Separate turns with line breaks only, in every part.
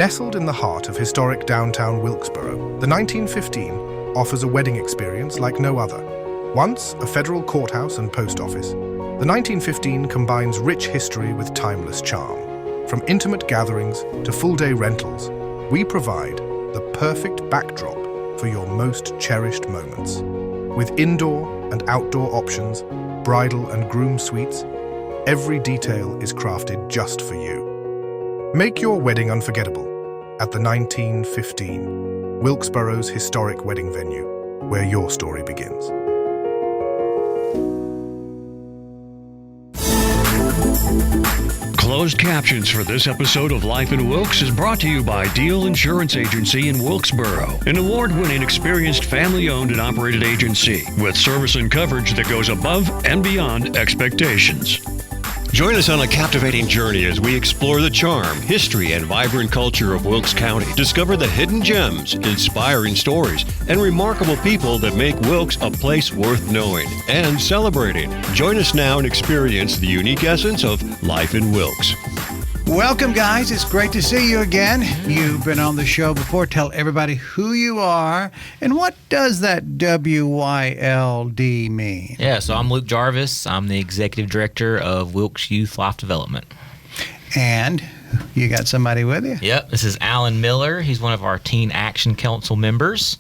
Nestled in the heart of historic downtown Wilkesboro, the 1915 offers a wedding experience like no other. Once a federal courthouse and post office, the 1915 combines rich history with timeless charm. From intimate gatherings to full-day rentals, we provide the perfect backdrop for your most cherished moments. With indoor and outdoor options, bridal and groom suites, every detail is crafted just for you. Make your wedding unforgettable at the 1915, Wilkesboro's historic wedding venue, where your story begins.
Closed captions for this episode of Life in Wilkes is brought to you by Deal Insurance Agency in Wilkesboro, an award-winning, experienced, family-owned and operated agency with service and coverage that goes above and beyond expectations.
Join us on a captivating journey as we explore the charm, history, and vibrant culture of Wilkes County. Discover the hidden gems, inspiring stories, and remarkable people that make Wilkes a place worth knowing and celebrating. Join us now and experience the unique essence of Life in Wilkes.
Welcome, guys. It's great to see you again. You've been on the show before. Tell everybody who you are and what does that WYLD mean?
Yeah, so I'm Luke Jarvis. I'm the Executive Director of Wilkes Youth Life Development.
And you got somebody with you?
Yep, this is Allen Miller. He's one of our Teen Action Council members.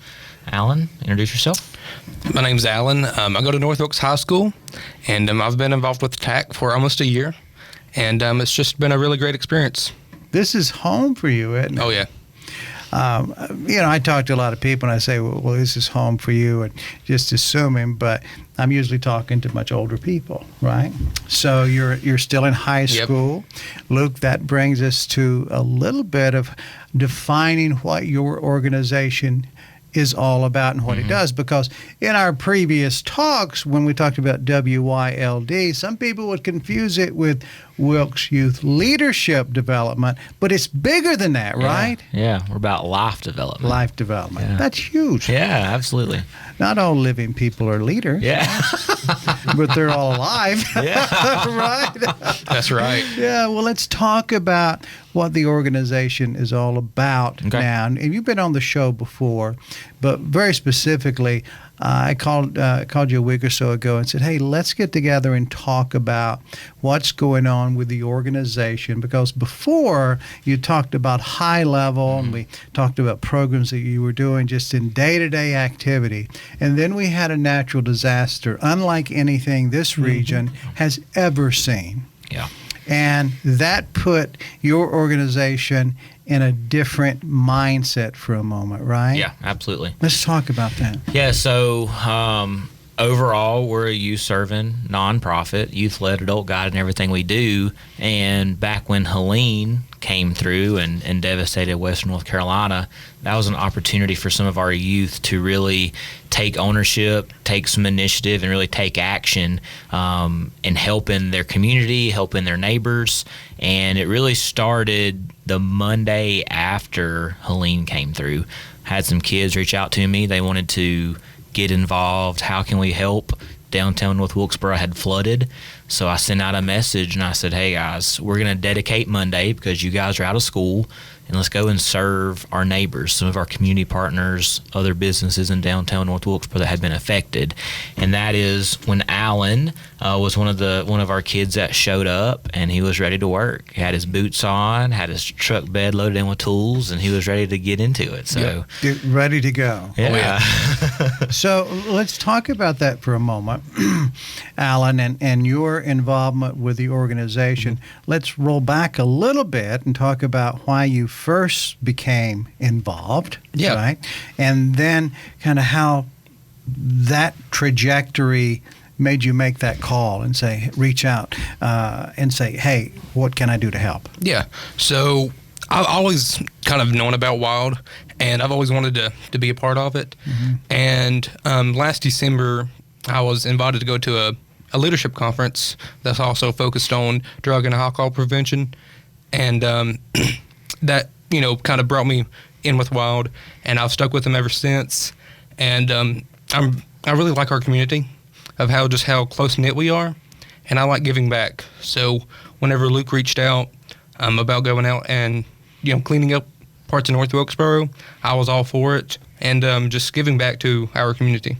Allen, introduce yourself.
My name's Allen. I go to North Wilkes High School, and I've been involved with TAC for almost a year. And it's just been a really great experience.
This is home for you, isn't it?
Oh, yeah.
I talk to a lot of people and I say, well, this is home for you, and just assuming, but I'm usually talking to much older people, right? So you're still in high school. Yep. Luke, that brings us to a little bit of defining what your organization is all about and what it does, because in our previous talks, when we talked about WYLD, some people would confuse it with Wilkes Youth Leadership Development, but it's bigger than that, right?
Yeah, we're about life development.
Life development.
Yeah.
That's huge.
Yeah, absolutely.
Not all living people are leaders.
Yeah.
But they're all alive.
Yeah.
Right?
That's right.
Yeah, well, let's talk about what the organization is all about now. And you've been on the show before, but very specifically, I called you a week or so ago and said, hey, let's get together and talk about what's going on with the organization, because before you talked about high level and we talked about programs that you were doing just in day-to-day activity, and then we had a natural disaster unlike anything this region has ever seen.
Yeah.
And that put your organization in a different mindset for a moment, right?
Yeah, absolutely.
Let's talk about that.
Yeah, so overall, we're a youth-serving nonprofit, youth-led adult guide in everything we do. And back when Helen came through and devastated Western North Carolina, that was an opportunity for some of our youth to really take ownership, take some initiative, and really take action in helping their community, helping their neighbors. And it really started the Monday after Helen came through. Had some kids reach out to me. They wanted to get involved. How can we help? Downtown North Wilkesboro had flooded. So I sent out a message and I said, hey guys, we're going to dedicate Monday because you guys are out of school, and let's go and serve our neighbors, some of our community partners, other businesses in downtown North Wilkesboro that had been affected. And that is when Allen was one of our kids that showed up, and he was ready to work. He had his boots on, had his truck bed loaded in with tools, and he was ready to get into it. So
ready to go.
Yeah.
So let's talk about that for a moment, Allen, and your involvement with the organization. Let's roll back a little bit and talk about why you first became involved, right? And then kind of how that trajectory made you make that call and say, reach out and say, hey, what can I do to help?
Yeah. So I've always kind of known about WYLD, and I've always wanted to be a part of it. And last December, I was invited to go to a leadership conference that's also focused on drug and alcohol prevention. And that, kind of brought me in with WYLD, and I've stuck with them ever since. And I really like our community of how close-knit we are, and I like giving back. So whenever Luke reached out about going out and, cleaning up parts of North Wilkesboro, I was all for it, and just giving back to our community.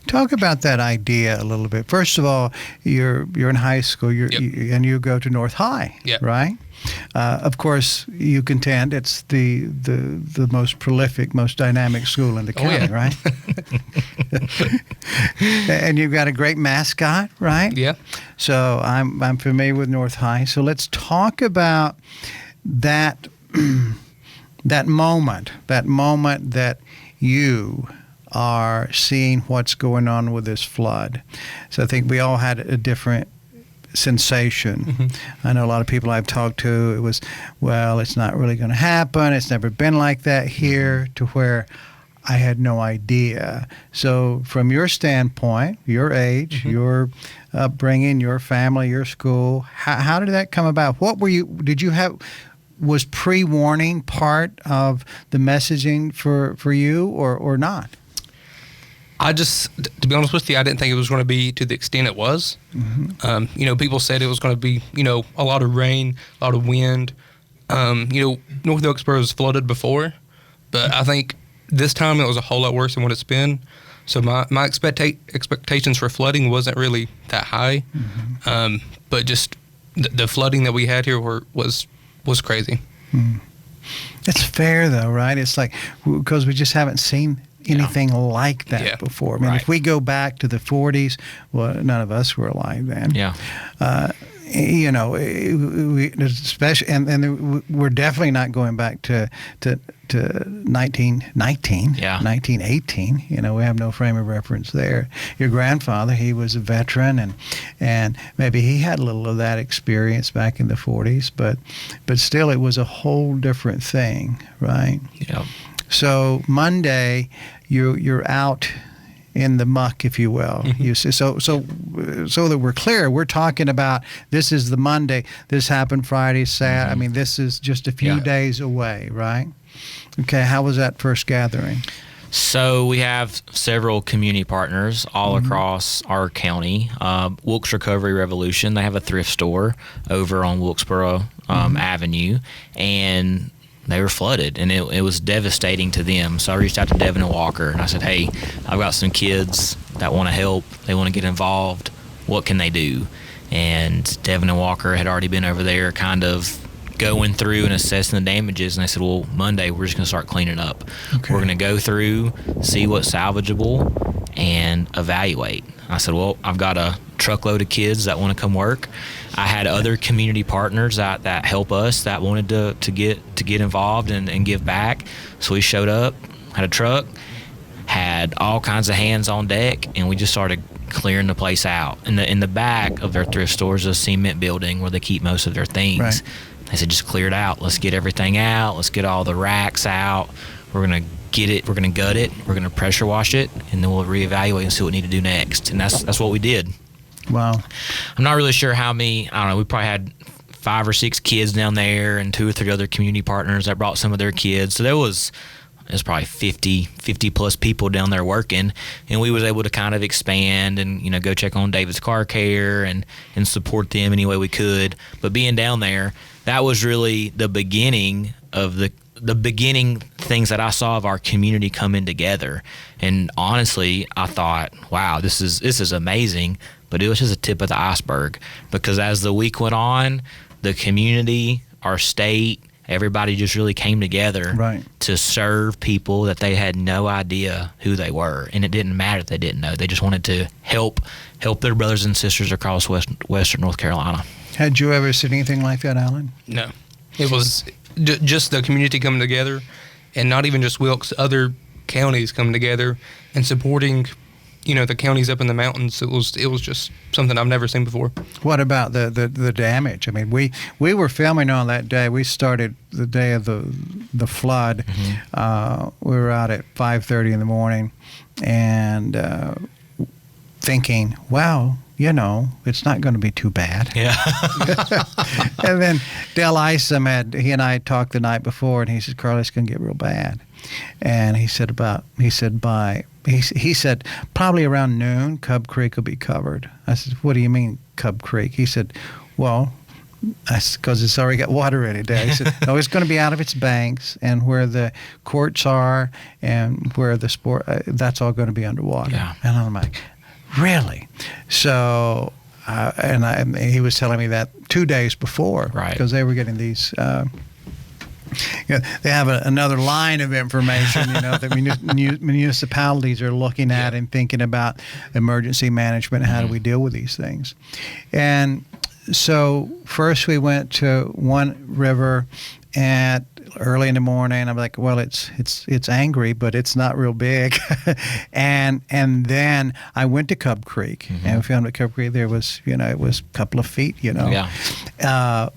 Talk about that idea a little bit. First of all, you're in high school, and you go to North High, right? Of course, you contend it's the most prolific, most dynamic school in the county, right? And you've got a great mascot, right?
Yeah.
So I'm familiar with North High. So let's talk about that that moment that you are seeing what's going on with this flood. So I think we all had a different sensation. I know a lot of people I've talked to, it was, well, it's not really going to happen. It's never been like that here, to where I had no idea. So from your standpoint, your age, your upbringing, your family, your school, how did that come about? Was pre-warning part of the messaging for you or not?
I just, to be honest with you, I didn't think it was going to be to the extent it was. People said it was going to be, a lot of rain, a lot of wind. North Wilkesboro was flooded before, but I think this time it was a whole lot worse than what it's been. So my expectations for flooding wasn't really that high, but just the flooding that we had here was crazy.
It's fair though, right? It's like, because we just haven't seen anything like that before. I mean, if we go back to the 40s, well, none of us were alive then. We especially, and we're definitely not going back to 1919, 1918. We have no frame of reference there. Your grandfather, he was a veteran, and maybe he had a little of that experience back in the 40s, but still, it was a whole different thing, right?
Yeah.
So Monday, you're out in the muck, if you will. You see, so that we're clear, we're talking about, this is the Monday. This happened Friday, Saturday. I mean, this is just a few days away, right? Okay, how was that first gathering?
So we have several community partners all across our county. Wilkes Recovery Revolution, they have a thrift store over on Wilkesboro Avenue, and they were flooded, and it was devastating to them. So I reached out to Devin and Walker, and I said, hey, I've got some kids that want to help. They want to get involved. What can they do? And Devin and Walker had already been over there kind of going through and assessing the damages, and they said, well, Monday we're just going to start cleaning up. Okay. We're going to go through, see what's salvageable, and evaluate. I said, well, I've got a truckload of kids that want to come work. I had other community partners that help us that wanted to get involved and give back. So we showed up, had a truck, had all kinds of hands on deck, and we just started clearing the place out. In the back of their thrift store is a cement building where they keep most of their things. Right. They said, just clear it out. Let's get everything out. Let's get all the racks out. We're going to get it. We're going to gut it. We're going to pressure wash it, and then we'll reevaluate and see what we need to do next. And that's what we did. Wow. I'm not really sure how many. I don't know. We probably had 5 or 6 kids down there, and 2 or 3 other community partners that brought some of their kids. So there's probably 50 plus people down there working, and we was able to kind of expand and go check on David's car care and support them any way we could. But being down there, that was really the beginning of the beginning things that I saw of our community coming together. And honestly, I thought, wow, this is amazing. But it was just a tip of the iceberg, because as the week went on, the community, our state, everybody just really came together to serve people that they had no idea who they were. And it didn't matter if they didn't know. They just wanted to help their brothers and sisters across Western North Carolina.
Had you ever seen anything like that, Alan?
No. It was just the community coming together, and not even just Wilkes, other counties coming together and supporting the counties up in the mountains. It was just something I've never seen before.
What about the damage? I mean, we were filming on that day. We started the day of the flood. We were out at 5:30 in the morning, and thinking, wow, it's not going to be too bad. Yeah. And then Del Isom he and I talked the night before, and he said, Carl, it's going to get real bad. And he said probably around noon, Cub Creek will be covered. I said, what do you mean Cub Creek? He said, well, because it's already got water in it. He said, no, it's going to be out of its banks, and where the courts are and where the sport, that's all going to be underwater.
Yeah.
And I'm like, really? So, he was telling me that 2 days before,
right?
Because they were getting these. They have another line of information, that municipalities are looking at and thinking about emergency management and how do we deal with these things. And so first we went to one river at early in the morning. I'm like, well, it's angry, but it's not real big. and then I went to Cub Creek, and we found at Cub Creek there was, it was a couple of feet,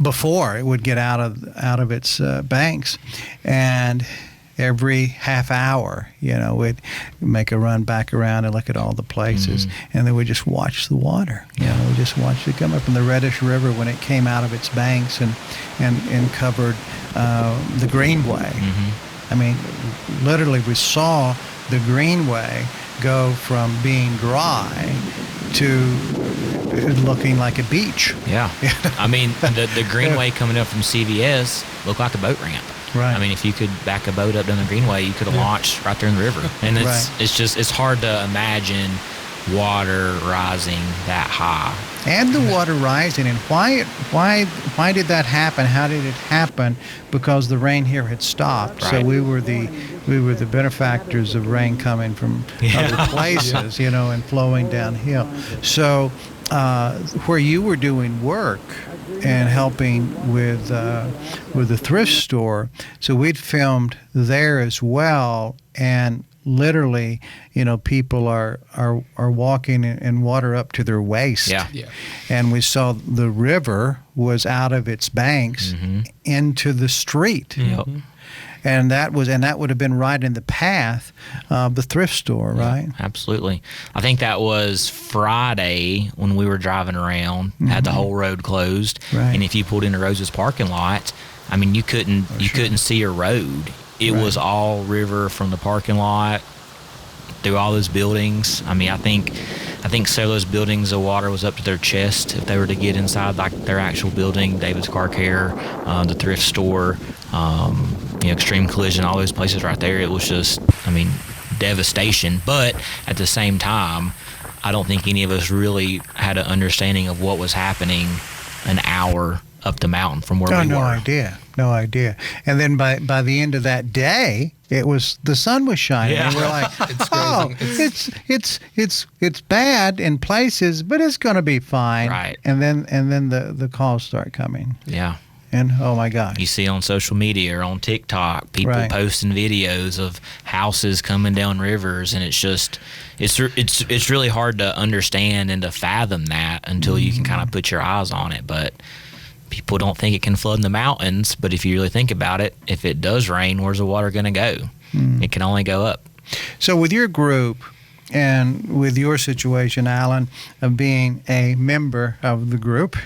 before it would get out of its banks. And every half hour, we'd make a run back around and look at all the places. And then we just watch the water. We just watched it come up in the Reddish River when it came out of its banks and covered the Greenway. I mean, literally we saw the Greenway go from being dry to looking like a beach.
Yeah. I mean, the Greenway coming up from CVS looked like a boat ramp.
Right.
I mean, if you could back a boat up down the Greenway, you could have launched right there in the river. And it's hard to imagine water rising that high.
And the water rising, and why did that happen? How did it happen? Because the rain here had stopped.
Right.
So we were the benefactors of rain coming from other places, and flowing downhill. So where you were doing work and helping with the thrift store, so we'd filmed there as well, and literally, people are walking in water up to their waist.
Yeah.
And we saw the river was out of its banks into the street.
Yep.
And that would have been right in the path of the thrift store, right?
Yeah, absolutely. I think that was Friday when we were driving around, had the whole road closed.
Right.
And if you pulled into Rose's parking lot, I mean, you couldn't see a road. It was all river from the parking lot through all those buildings. I mean, I think some of those buildings, the water was up to their chest if they were to get inside, like their actual building, David's Car Care, the thrift store, Extreme Collision, all those places right there. It was just, devastation. But at the same time, I don't think any of us really had an understanding of what was happening an hour up the mountain from where we were.
No idea. And then by the end of that day, the sun was shining.
Yeah.
And we're like, it's bad in places, but it's going to be fine.
Right.
And then the calls start coming.
Yeah.
And oh my gosh.
You see on social media or on TikTok, people posting videos of houses coming down rivers, and it's just, it's really hard to understand and to fathom that until you can kind of put your eyes on it. But people don't think it can flood in the mountains, but if you really think about it, if it does rain, where's the water going to go? It can only go up.
So with your group and with your situation, Alan, of being a member of the group,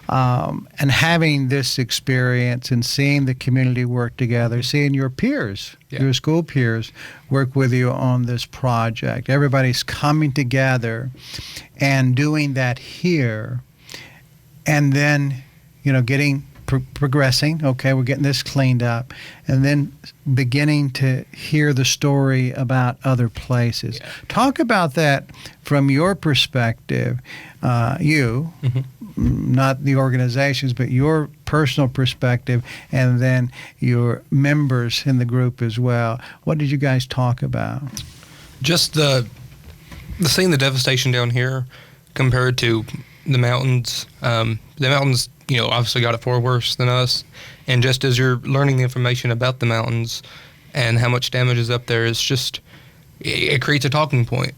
and having this experience and seeing the community work together, seeing your peers, your school peers, work with you on this project, everybody's coming together and doing that here, and then progressing. Okay, we're getting this cleaned up, and then beginning to hear the story about other places. Yeah. Talk about that from your perspective, not the organizations, but your personal perspective, and then your members in the group as well. What did you guys talk about?
Just the seeing the devastation down here compared to the mountains. The mountains, obviously got it far worse than us. And just as you're learning the information about the mountains and how much damage is up there, it's just, it creates a talking point.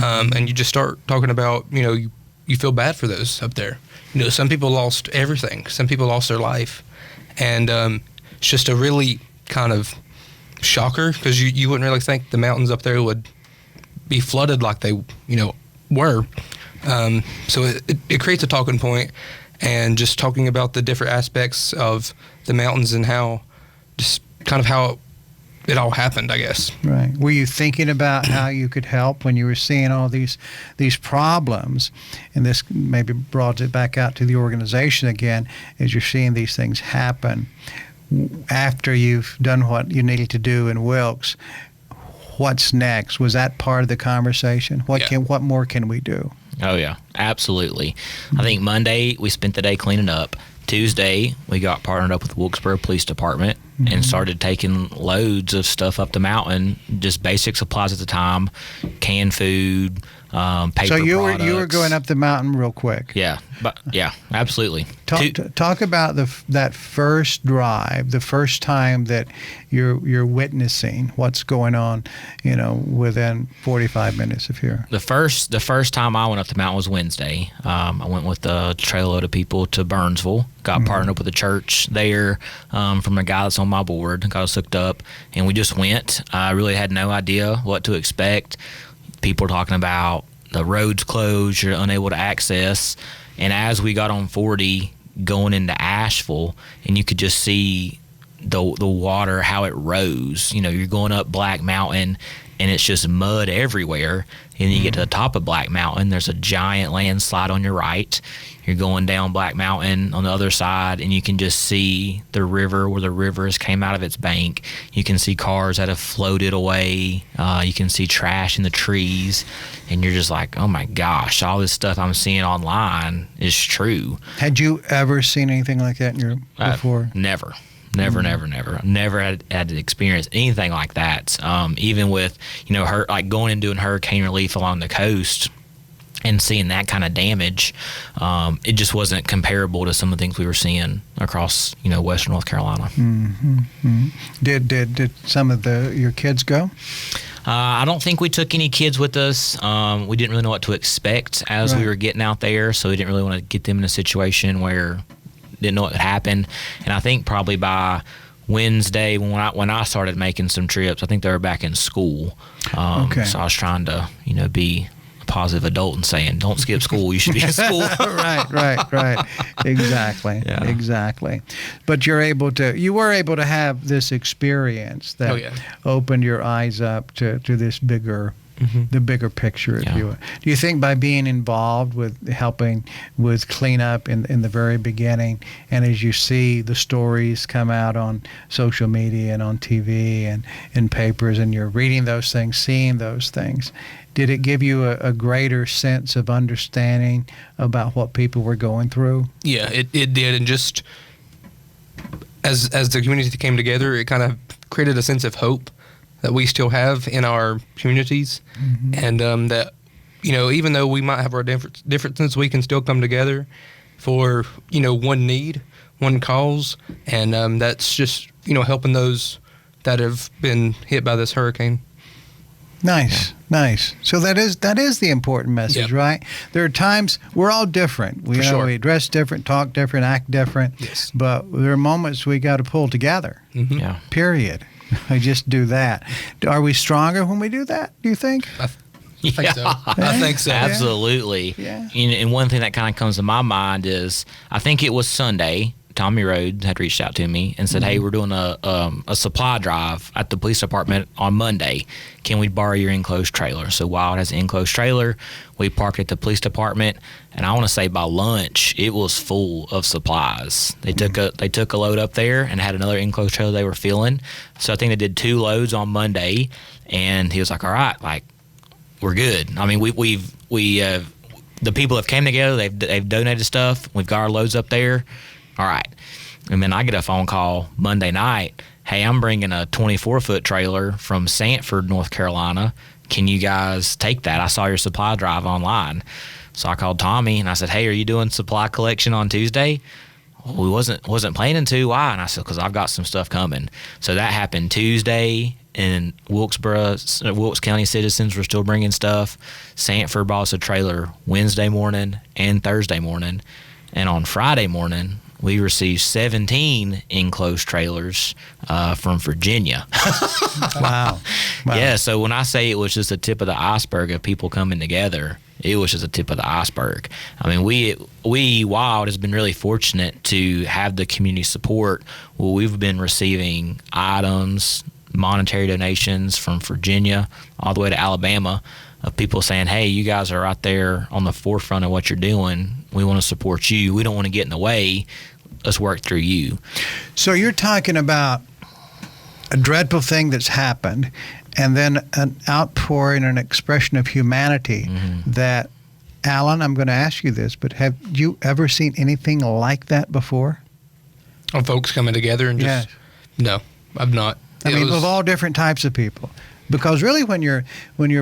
And you just start talking about, you feel bad for those up there. Some people lost everything. Some people lost their life. And it's just a really kind of shocker, because you wouldn't really think the mountains up there would be flooded like they, were. So it creates a talking point, and just talking about the different aspects of the mountains and how it all happened, I guess.
Right. Were you thinking about how you could help when you were seeing all these problems? And this maybe brought it back out to the organization again, as you're seeing these things happen. After you've done what you needed to do in Wilkes, what's next? Was that part of the conversation? What more can we do?
Oh, yeah, absolutely. I think Monday we spent the day cleaning up. Tuesday, we got partnered up with Wilkesboro Police Department and started taking loads of stuff up the mountain, just basic supplies at the time, canned food, paper
So you
products.
were going up the mountain real quick.
Yeah, absolutely.
Talk about that first drive, the first time that you're witnessing what's going on, within 45 minutes of here.
The first time I went up the mountain was Wednesday. I went with a trail load of people to Burnsville. Got partnered up with a church there from a guy that's on my board. Got us hooked up, and we just went. I really had no idea what to expect. People talking about the roads closed, you're unable to access. And as we got on 40 going into Asheville, and you could just see the water, how it rose. You're going up Black Mountain, and it's just mud everywhere. And then you get to the top of Black Mountain, there's a giant landslide on your right. You're going down Black Mountain on the other side, and you can just see the river where the rivers came out of its bank. You can see cars that have floated away. You can see trash in the trees, and you're just like, oh my gosh, all this stuff I'm seeing online is true.
Had you ever seen anything like that before?
Never. Never had to experience anything like that. Even with, like going and doing hurricane relief along the coast and seeing that kind of damage, it just wasn't comparable to some of the things we were seeing across, western North Carolina.
Did some of your kids go?
I don't think we took any kids with us. We didn't really know what to expect as we were getting out there, so we didn't really want to get them in a situation where didn't know what would happen. And I think probably by Wednesday when I started making some trips, I think they were back in school. So I was trying to be a positive adult and saying, don't skip school, you should be in school.
right exactly. But you were able to have this experience that opened your eyes up to this bigger the bigger picture, if you will. Do you think by being involved with helping with cleanup in the very beginning, and as you see the stories come out on social media and on TV and in papers, and you're reading those things, seeing those things, did it give you a greater sense of understanding about what people were going through?
Yeah, it did. And just as the community came together, it kind of created a sense of hope that we still have in our communities, and that, even though we might have our differences, we can still come together for, one need, one cause, and that's just, helping those that have been hit by this hurricane.
Nice. So that is the important message, right? There are times we're all different. We dress different, talk different, act different, but there are moments we got to pull together. Period. I just do that. Are we stronger when we do that, do you think?
I think so. I think so.
Absolutely.
Yeah.
And one thing that kind of comes to my mind is, I think it was Sunday, Tommy Rhodes had reached out to me and said, hey, we're doing a supply drive at the police department on Monday. Can we borrow your enclosed trailer? So WYLD has an enclosed trailer. We parked at the police department, and I want to say by lunch it was full of supplies. They took a load up there and had another enclosed trailer they were filling. So I think they did 2 loads on Monday, and he was like, all right, like, we're good. I mean, the people have came together, they've donated stuff, we've got our loads up there. All right. And then I get a phone call Monday night. Hey, I'm bringing a 24-foot trailer from Sanford, North Carolina. Can you guys take that? I saw your supply drive online. So I called Tommy and I said, hey, are you doing supply collection on Tuesday? Well, we wasn't planning to. Why? And I said, because I've got some stuff coming. So that happened Tuesday, and Wilkes County citizens were still bringing stuff. Sanford bought us a trailer Wednesday morning and Thursday morning. And on Friday morning, we received 17 enclosed trailers from Virginia.
Wow.
Yeah, so when I say it was just the tip of the iceberg of people coming together, it was just the tip of the iceberg. I mean, we WYLD has been really fortunate to have the community support. Well, we've been receiving items, monetary donations from Virginia all the way to Alabama of people saying, hey, you guys are out there on the forefront of what you're doing. We want to support you. We don't want to get in the way. Let's work through you.
So you're talking about a dreadful thing that's happened, and then an outpouring, an expression of humanity that, Alan, I'm going to ask you this, but have you ever seen anything like that before?
Of folks coming together and just...
Yes.
No, I've not.
I mean, of all different types of people. Because really when you're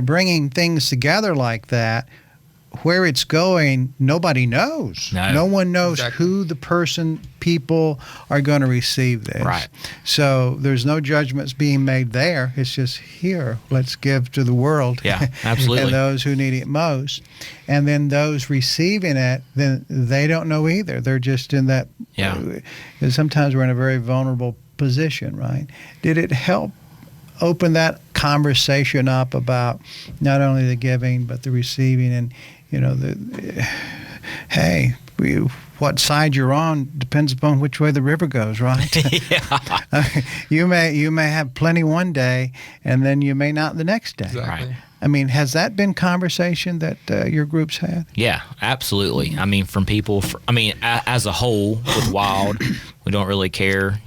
bringing things together like that, where it's going, nobody knows. No one knows who the people are going to receive this.
Right.
So there's no judgments being made there. It's just here, let's give to the world.
Yeah, absolutely.
And those who need it most. And then those receiving it, then they don't know either. They're just in that.
Yeah.
Sometimes we're in a very vulnerable position, right? Did it help open that conversation up about not only the giving but the receiving, and hey, what side you're on depends upon which way the river goes, right?
Yeah.
You may have plenty one day, and then you may not the next day.
Exactly.
Right.
I mean, has that been conversation that your groups had?
Yeah, absolutely. I mean, from people, as a whole with WYLD, we don't really care,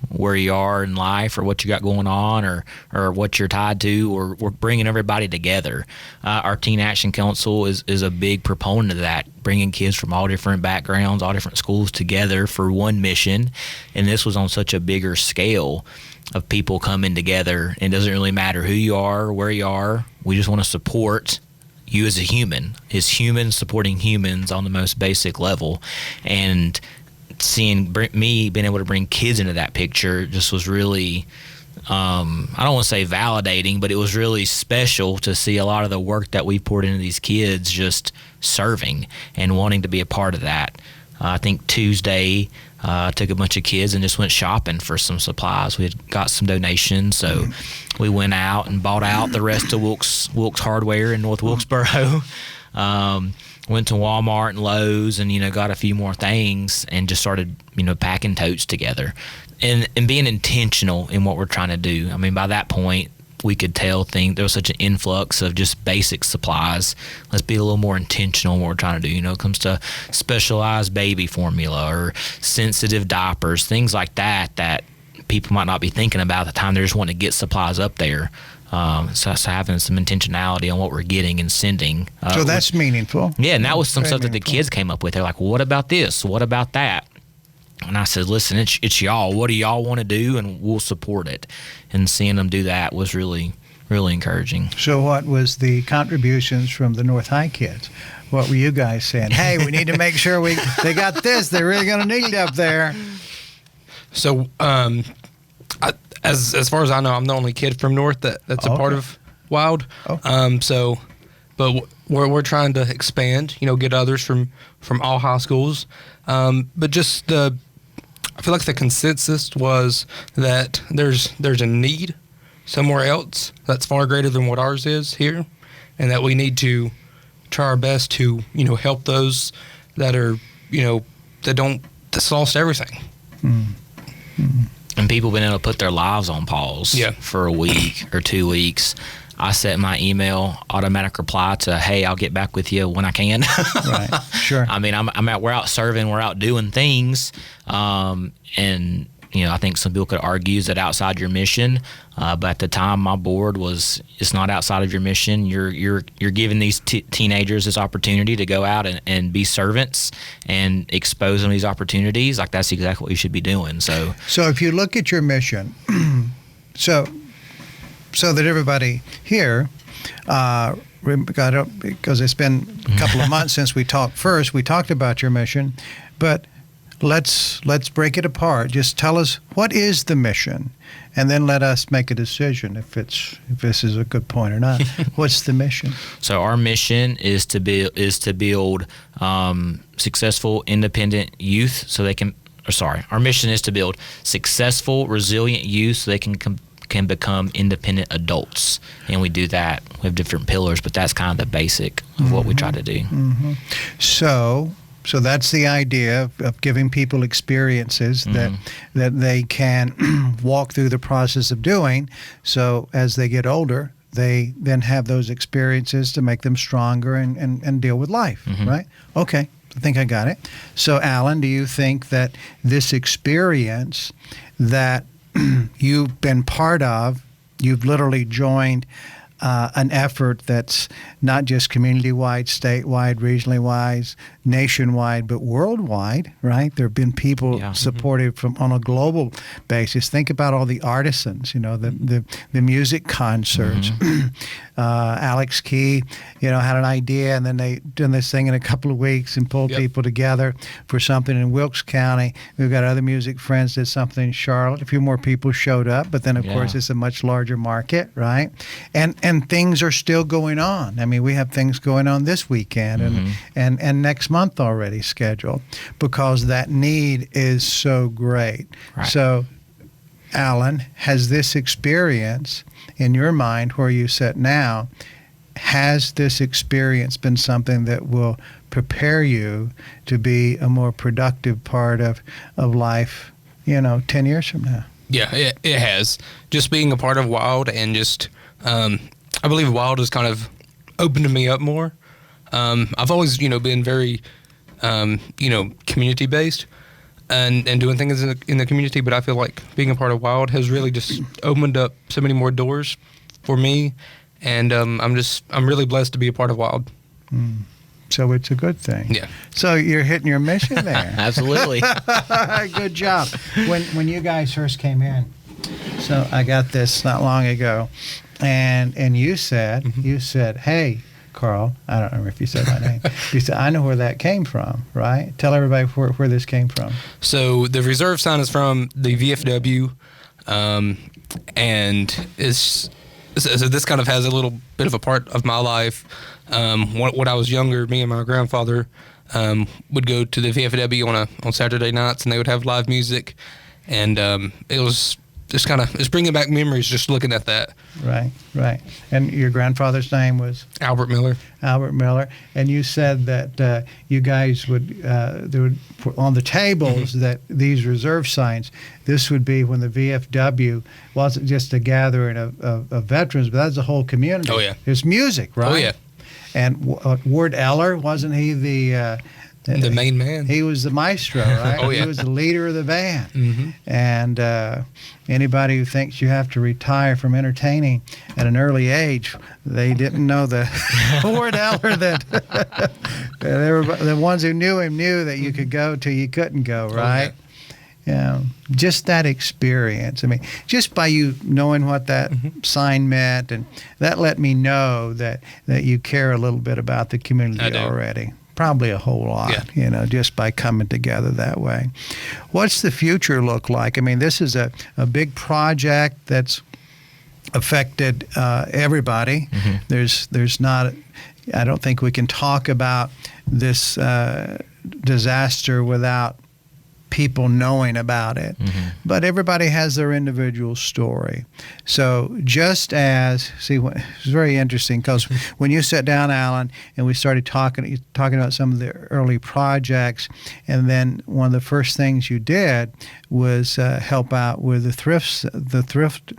where you are in life or what you got going on or what you're tied to, or we're bringing everybody together. Our Teen Action Council is a big proponent of that, bringing kids from all different backgrounds, all different schools together for one mission. And this was on such a bigger scale of people coming together. It doesn't really matter who you are or where you are. We just want to support you as a human, as humans supporting humans on the most basic level. And seeing me being able to bring kids into that picture just was really, I don't want to say validating, but it was really special to see a lot of the work that we poured into these kids just serving and wanting to be a part of that. I think Tuesday, took a bunch of kids and just went shopping for some supplies. We had got some donations, so we went out and bought out the rest of Wilkes Hardware in North Wilkesboro. Went to Walmart and Lowe's and, got a few more things and just started, packing totes together and being intentional in what we're trying to do. I mean, by that point, we could tell there was such an influx of just basic supplies. Let's be a little more intentional in what we're trying to do. It comes to specialized baby formula or sensitive diapers, things like that people might not be thinking about at the time. They're just wanting to get supplies up there. So having some intentionality on what we're getting and sending.
So that's meaningful.
Yeah, and that was some
Very
stuff that the
meaningful.
kids came up with. They're like, well, what about this? What about that? And I said, listen, it's y'all. What do y'all want to do? And we'll support it. And seeing them do that was really, really encouraging.
So what was the contributions from the North High kids? What were you guys saying? Hey, we need to make sure they got this. They're really going to need it up there.
So, as far as I know, I'm the only kid from North that's a part of WYLD.
Okay.
But we're trying to expand. Get others from all high schools. But just I feel like the consensus was that there's a need somewhere else that's far greater than what ours is here, and that we need to try our best to help those that are that's lost everything.
And people been able to put their lives on pause for a week or 2 weeks. I set my email automatic reply to, hey, I'll get back with you when I can.
Right, sure.
I mean, we're out serving, we're out doing things. And, I think some people could argue, is that outside your mission? But at the time, my board was, it's not outside of your mission. You're giving these teenagers this opportunity to go out and be servants and expose them to these opportunities. Like, that's exactly what you should be doing. So
if you look at your mission, so that everybody here, because it's been a couple of months since we talked first, we talked about your mission, but let's break it apart. Just tell us, what is the mission, and then let us make a decision if this is a good point or not. What's the mission?
So our mission is to build successful, independent youth so they can. Our mission is to build successful, resilient youth so they can become independent adults, and we do that. We have different pillars, but that's kind of the basic of what we try to do.
So So that's the idea of giving people experiences that they can walk through the process of doing. So as they get older, they then have those experiences to make them stronger and deal with life, right? Okay, I think I got it. So Allen, do you think that this experience that you've been part of, you've literally joined an effort that's not just community-wide, statewide, regionally-wide, nationwide, but worldwide, right? There have been people supported on a global basis. Think about all the artisans, the music concerts. Alex Key, had an idea, and then they did this thing in a couple of weeks and pulled people together for something in Wilkes County. We've got other music friends did something in Charlotte. A few more people showed up, but then, of course, it's a much larger market, right? And things are still going on. I mean, we have things going on this weekend and next month already scheduled because that need is so great. Right. So, Allen, has this experience in your mind where you sit now, has this experience been something that will prepare you to be a more productive part of life, 10 years from now?
Yeah, it has. Just being a part of WYLD and just, I believe WYLD has kind of opened me up more. I've always, been very, community-based and doing things in the community, but I feel like being a part of WYLD has really just opened up so many more doors for me, and I'm really blessed to be a part of WYLD.
So it's a good thing.
Yeah.
So you're hitting your mission there.
Absolutely.
Good job. When you guys first came in, so I got this not long ago, and you said, hey, Carl, I don't remember if you said my name. You said, I know where that came from, right? Tell everybody where this came from.
So the reserve sign is from the VFW, and so this kind of has a little bit of a part of my life. When I was younger, me and my grandfather would go to the VFW on Saturday nights, and they would have live music, and it was just it's bringing back memories just looking at that.
Right. And your grandfather's name was?
Albert Miller.
Albert Miller. And you said that you guys would, there would on the tables that these reserve signs, this would be when the VFW wasn't just a gathering of veterans, but that's the whole community.
Oh, yeah.
It's music, right?
Oh, yeah.
And Ward Eller, wasn't he the
main man?
He was the maestro, right?
Oh, yeah.
He was the leader of the band. And anybody who thinks you have to retire from entertaining at an early age, they didn't know the Ward Eller that they were, the ones who knew him knew that you could go till you couldn't go, right?
Oh,
just that experience. I mean, just by you knowing what that sign meant, and that let me know that you care a little bit about the community already. Probably a whole lot, just by coming together that way. What's the future look like? I mean, this is a big project that's affected everybody. There's not, I don't think we can talk about this disaster without people knowing about it. But everybody has their individual story. So just as, it's very interesting because when you sat down, Allen, and we started talking about some of the early projects, and then one of the first things you did was help out with the thrift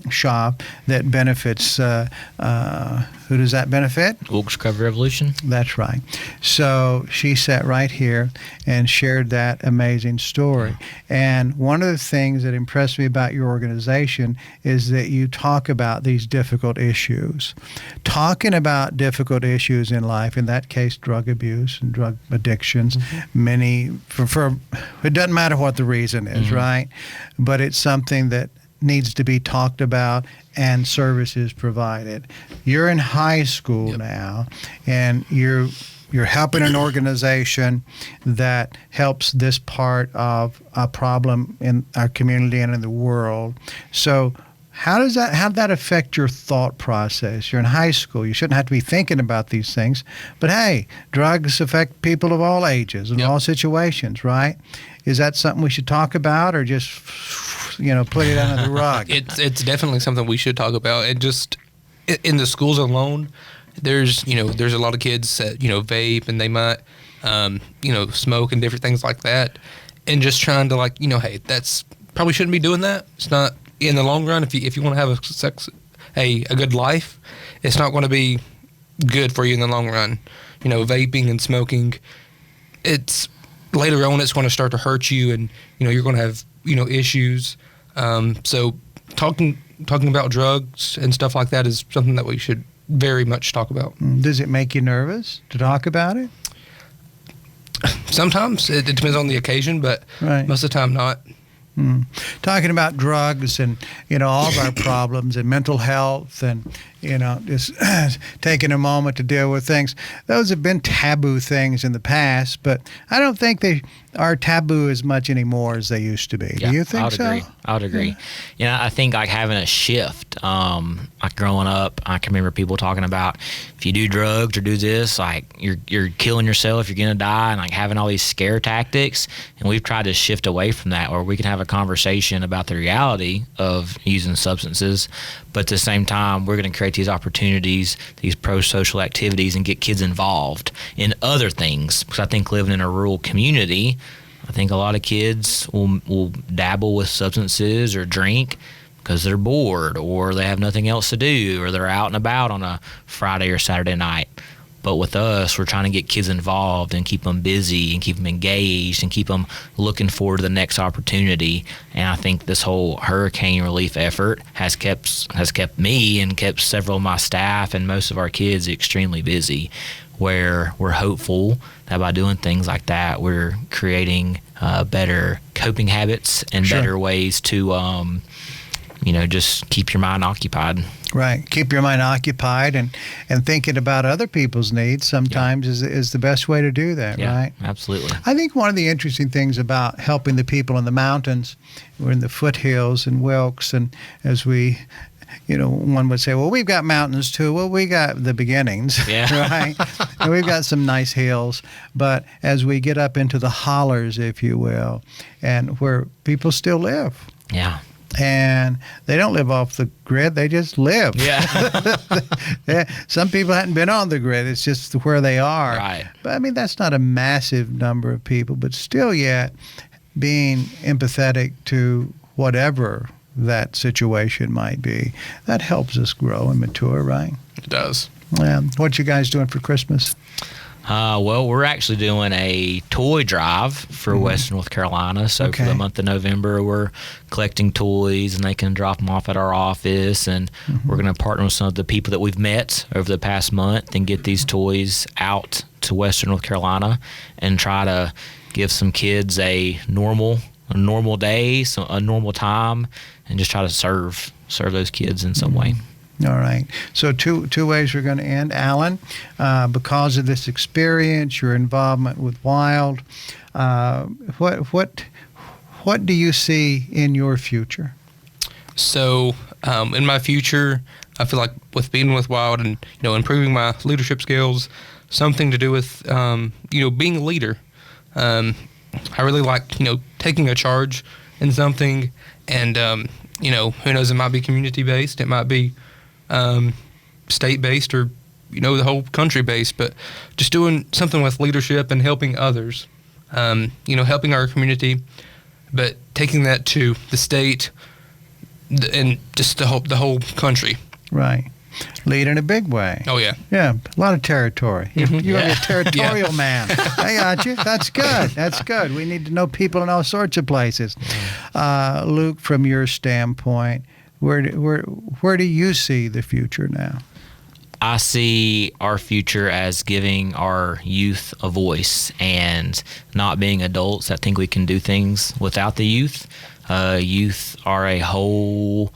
shop that benefits, who does that benefit?
Wilkes Cover Revolution.
That's right. So she sat right here and shared that amazing story. And one of the things that impressed me about your organization is that you talk about these difficult issues. Talking about difficult issues in life, in that case, drug abuse and drug addictions, many, for it doesn't matter what the reason is, right? But it's something that needs to be talked about and services provided. You're in high school now, and you're helping an organization that helps this part of a problem in our community and in the world. So how'd that affect your thought process? You're in high school. You shouldn't have to be thinking about these things. But hey, drugs affect people of all ages and all situations, right? Is that something we should talk about, or just put it under the rug?
It's definitely something we should talk about. And just in the schools alone, there's a lot of kids that vape, and they might smoke and different things like that, and just trying to hey, that's probably shouldn't be doing that. It's not in the long run. If you want to have a good life, it's not going to be good for you in the long run. Vaping and smoking, it's later on it's going to start to hurt you, and you're going to have issues. So talking about drugs and stuff like that is something that we should very much talk about.
Does it make you nervous to talk about it?
Sometimes it depends on the occasion, but most of the time not.
Talking about drugs and all of our problems and mental health and just taking a moment to deal with things. Those have been taboo things in the past, but I don't think they are taboo as much anymore as they used to be.
Yeah,
Do you think
I would agree. I think having a shift. Growing up, I can remember people talking about if you do drugs or do this, you're killing yourself, you're gonna die, and having all these scare tactics. And we've tried to shift away from that, where we can have a conversation about the reality of using substances, but at the same time, we're going to create these opportunities, these pro-social activities, and get kids involved in other things. Because I think living in a rural community, I think a lot of kids will dabble with substances or drink because they're bored or they have nothing else to do or they're out and about on a Friday or Saturday night. But with us, we're trying to get kids involved and keep them busy and keep them engaged and keep them looking forward to the next opportunity. And I think this whole hurricane relief effort has kept me and kept several of my staff and most of our kids extremely busy, where we're hopeful that by doing things like that, we're creating better coping habits and better ways to just keep your mind occupied.
Right. Keep your mind occupied and thinking about other people's needs sometimes is the best way to do that, right?
Absolutely.
I think one of the interesting things about helping the people in the mountains, we're in the foothills in Wilkes, and as we, one would say, well, we've got mountains too. Well, we got the beginnings, right? And we've got some nice hills. But as we get up into the hollers, if you will, and where people still live.
Yeah.
And they don't live off the grid, they just live.
Yeah.
Some people hadn't been on the grid, it's just where they are.
Right.
But that's not a massive number of people, but still yet being empathetic to whatever that situation might be, that helps us grow and mature, right?
It does.
What you guys doing for Christmas?
Well, we're actually doing a toy drive for Western North Carolina. So for the month of November, we're collecting toys, and they can drop them off at our office. And we're going to partner with some of the people that we've met over the past month and get these toys out to Western North Carolina and try to give some kids a normal day, a normal time, and just try to serve those kids in some way.
All right. So two ways we're going to end. Allen, because of this experience, your involvement with WYLD, what do you see in your future?
So in my future, I feel like with being with WYLD and improving my leadership skills, something to do with being a leader. I really like taking a charge in something, and who knows, it might be community based, it might be state-based, or the whole country-based, but just doing something with leadership and helping others, helping our community, but taking that to the state and just the whole country.
Right. Lead in a big way.
Oh, yeah.
Yeah, a lot of territory. You're a territorial man. I got you. That's good. That's good. We need to know people in all sorts of places. Luke, from your standpoint, where do you see the future now?
I see our future as giving our youth a voice and not being adults that think we can do things without the youth. Youth are a whole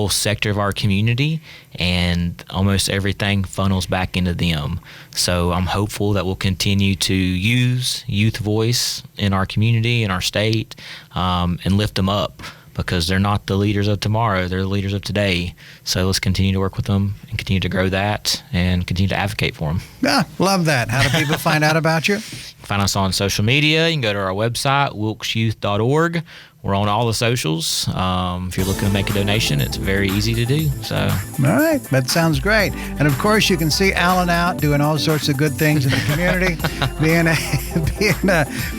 sector of our community, and almost everything funnels back into them. So I'm hopeful that we'll continue to use youth voice in our community, in our state, and lift them up, because they're not the leaders of tomorrow, they're the leaders of today. So let's continue to work with them and continue to grow that and continue to advocate for them.
Yeah, love that. How do people find out about you?
Find us on social media. You can go to our website, wilkesyouth.org. we're on all the socials. If you're looking to make a donation, it's very easy to do. So,
all right, that sounds great. And of course, you can see Alan out doing all sorts of good things in the community,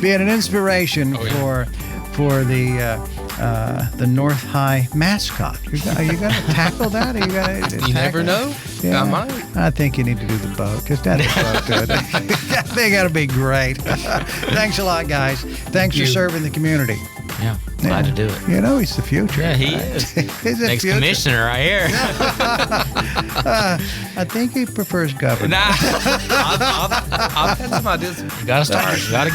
being an inspiration for the North High mascot. Are you going to tackle that? Are you going to?
You never know.
Yeah.
I might.
I think you need to do the boat. Just add the boat to it. They got to be great. Thanks a lot, guys. Thanks for serving the community.
yeah, glad to do it.
You know, he's the future.
Yeah, he
right?
is.
He's the
Next
future.
commissioner right here.
I think he prefers governor.
Nah,
I've had some ideas.
you gotta start. You gotta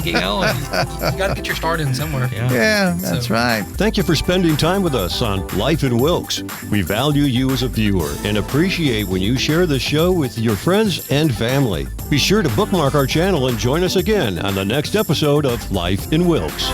get going.
You got to get your start in somewhere.
Yeah, that's right.
Thank you for spending time with us on Life in Wilkes. We value you as a viewer and appreciate when you share the show with your friends and family. Be sure to bookmark our channel and join us again on the next episode of Life in Wilkes.